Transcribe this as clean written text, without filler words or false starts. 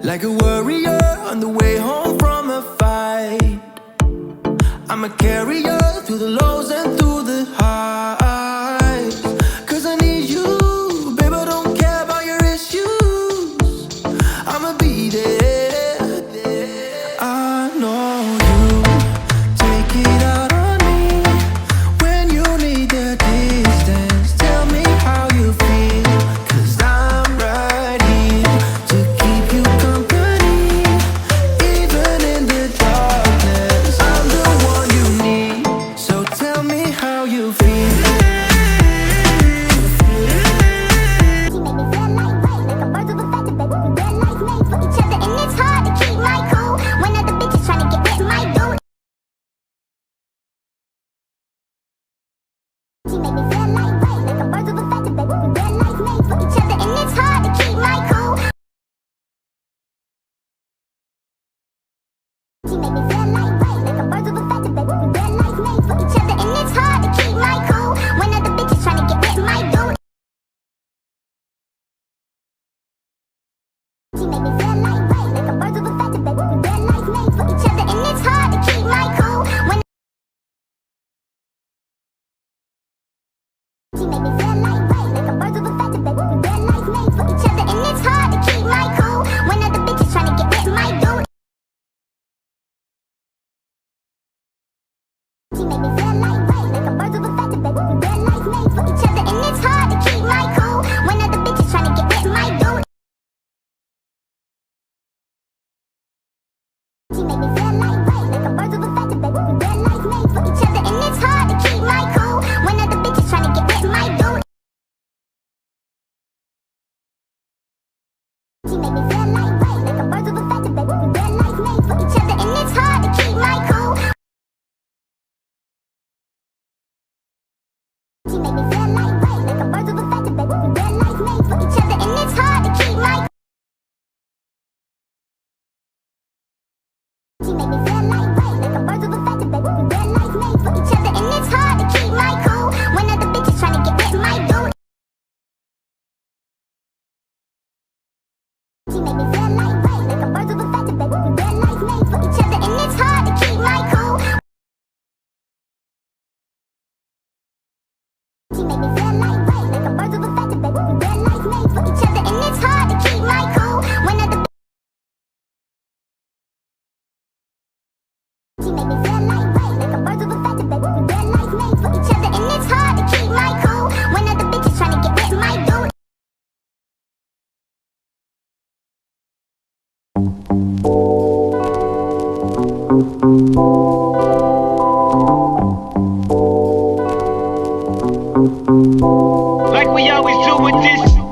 Like a warrior on the way home from a fight, I'm a carrier through the lows and through the highs. Cause I need you, babe, I don't care about your issues. I'ma be there. I know you take it out on me when you need the distance. Tell me how you feel, cause I'm right here to keep you company, even in the darkness. I'm the one you need. She make me feel like rain, like a birds of a feather, baby. We real life made for each other, and it's hard to keep my cool when other bitches tryna get with my dude. She make me feel like rain, like a birds of a feather, baby. We real life made for each other, and it's hard to keep my cool when other bitches tryna get with my dude. She make me feel like rain, like a birds of a feather, baby. We real life made for each other, and it's hard to keep my cool when other bitches tryna get with my dude. She make me feel like rain, like a birds of a feather, baby. We real life made for each other, and it's hard to keep my cool. She make me feel like rain, like a birds of a feather, baby. We real life made for each other, and it's hard to keep my. She make me feel like rain, like a birds of a feather, baby. We real life made for each other, and it's hard to keep my cool when other bitches tryna get with my dude. She make me feel like rain, like a birds of a feather, baby. We real life made for each other, and it's hard to keep my cool. She make me feel like rain, like a birds of a feather, baby. We real life made for each other, and it's hard to keep my cool when other. She make me feel like rain, like a birds of a feather, baby. We real life made for each other, and it's hard to keep my cool when other bitches tryna get with my dude. Like we always do with this.